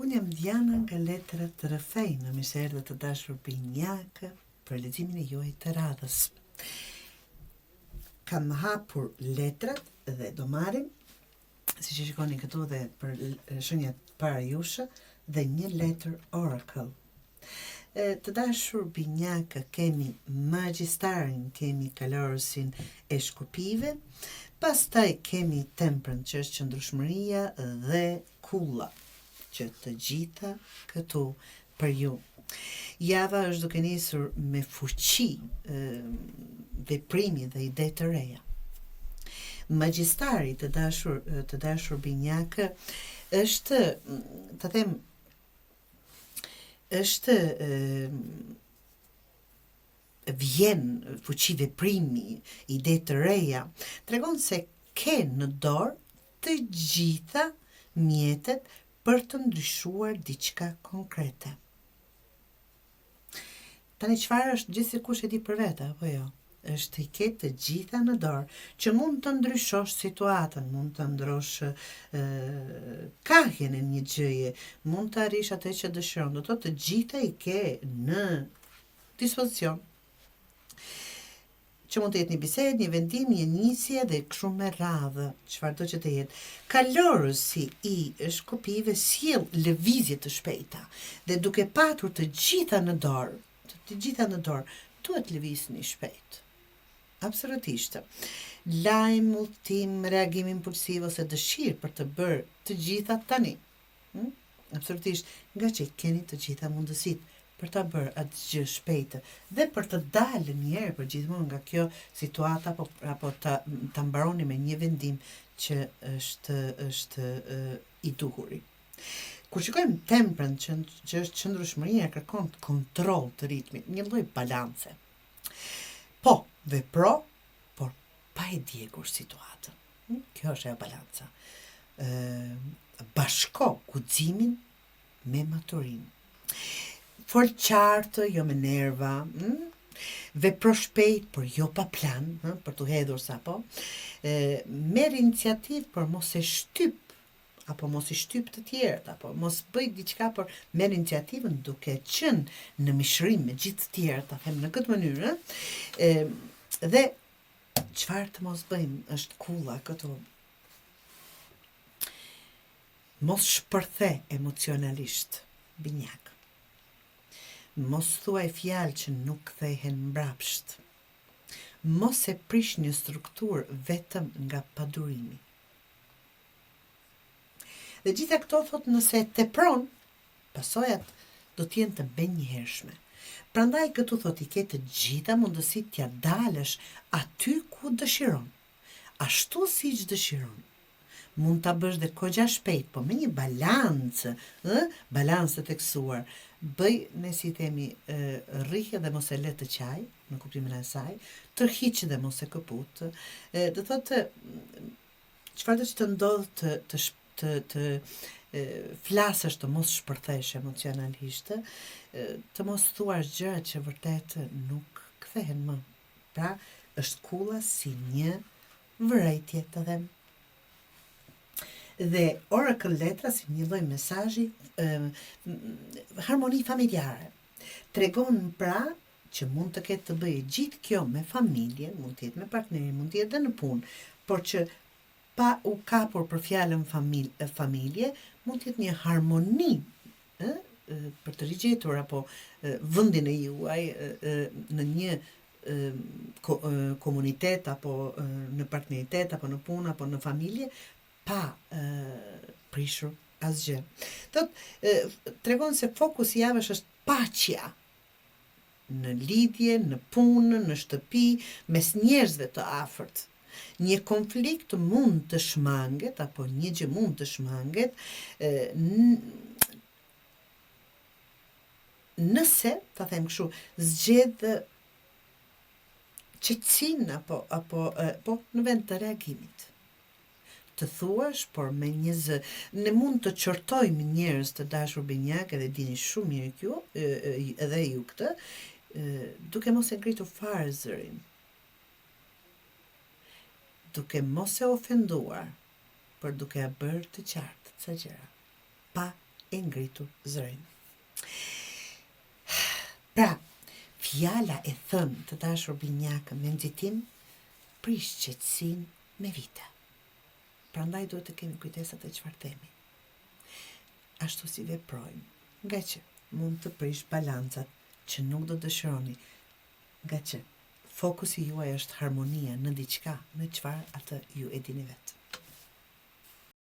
Unë jam Diana nga Letrat të Rrëfejnë, mirë se erdhët të dashur binjakë për leximin e juaj të radhës. Kam hapur letrat dhe do marrim, siç e shikoni këtu dhe për shenjat para jushë, dhe një letër oracle. Të dashur binjakë, kemi magjistarin, kemi kalorosin e shkupive, pastaj kemi temprën, që është qëndrueshmëria dhe kulla, që të gjitha këtu për ju. Java është duke nisur me fuqi, veprimi dhe ide të reja. Magjistari të dashur binjakë është, të them, është vjen fuqi veprimi, ide të reja, tregon se ke në dorë të gjitha mjetet për të ndryshuar diçka konkrete. Tani çfarë është, gjithsekush e di për vete, apo jo? Është i ke të gjitha në dorë, që mund të ndryshosh situatën, mund të ndrosh kahjen e një gjëje, mund të arrish atë që dëshiron, do të gjitha i ke në dispozicion. Që mund të jetë një bisedë, një vendim, një nisje dhe kështu me radhë, çfarëdo që të jetë. Kalorosi i shkupive sjell lëvizje të shpejta dhe duke patur të gjitha në dorë, duhet lëvizni shpejt. Absolutisht. Lajm, udhtim, reagim impulsiv ose dëshirë për të bërë të gjitha tani. Absolutisht, nga që keni të gjitha mundësitë për ta bërë atë gjë shpejtë dhe për të dalë një herë përgjithmonë nga kjo situata apo ta mbaroni me një vendim që është i duhuri. Kur shikojmë temprën, që është qëndrueshmëria, kërkon kontroll të ritmit, një lloj balance. Po, vepro, por pa e djegur situatën. Kjo është ajo balanca. Bashko guximin me maturinë. Fol qartë, jo me nerva, vepro shpejt, por jo pa plan, për të hedhur sapo. Merr iniciativë, por mos e shtyp, apo mos i shtyp të tjerët, apo mos bëj diçka, por merr iniciativën duke qenë në mishërim me gjithë të tjerët, ta them në këtë mënyrë. Dhe çfarë të mos bëjmë është kulla këtu. Mos shpërthe emocionalisht, binjak. Mos thuaj fjalë që nuk kthehen mbrapsht. Mos e prish një strukturë vetëm nga padurimi. Dhe gjitha këto thot, nëse tepron, pasojat do t'jenë të menjëhershme. Prandaj këtu thot, i ke të gjitha mundësitë t'ja dalësh aty ku dëshiron. Ashtu siç dëshiron. Mund ta bësh dhe kogja shpejt, po me një balancë, balancë të teksuar. Bëj, ne si themi, rrihje dhe mos e le të qaj, në kuptimin e saj, tërhiq dhe mos e këput. Do thotë, çfarë do që të ndodh të flasësh, të mos shpërthesh emocionalisht, të mos thuash gjëra që vërtet nuk kthehen më. Pra, është kulla si një vërejtje, të them. Dhe oracle letra si një lloj mesazhi, harmoni familjare. Tregon pra që mund të ketë të bëjë gjithë kjo me familjen, mund të jetë me partnerin, mund të jetë edhe në punë, por që pa u kapur për fjalën familje, mund të jetë një harmoni për të rigjetur apo vendin e juaj në një komunitet apo në partneritet apo në punë apo në familje, pa prishur asgjë. Tregon se fokusi i javës është paqja në lidhje, në punë, në shtëpi, mes njerëzve të afërt. Një konflikt mund të shmanget, apo një gjë mund të shmanget, nëse, ta them kështu, zgjedh qetësinë apo në vend të reagimit. Të thuash, por me një zë. Ne mund të qortojmë njerëz të dashur binjak, edhe dini shumë mirë kjo, edhe ju këtë, duke mos e ngritur fare zërin. Duke mos e ofenduar, por duke e bërë të qartë ca gjëra, pa e ngritur zërin. Pra, fjala e thënë të dashur binjakë me nxitim prish qetësinë me vite. Prandaj duhet të kemi kujdes atë çfarë themi. Ashtu si veprojmë, nga që mund të prish balancat që nuk do dëshironi, nga që fokusi juaj është harmonia në diçka, në çfarë atë ju e dini vetë.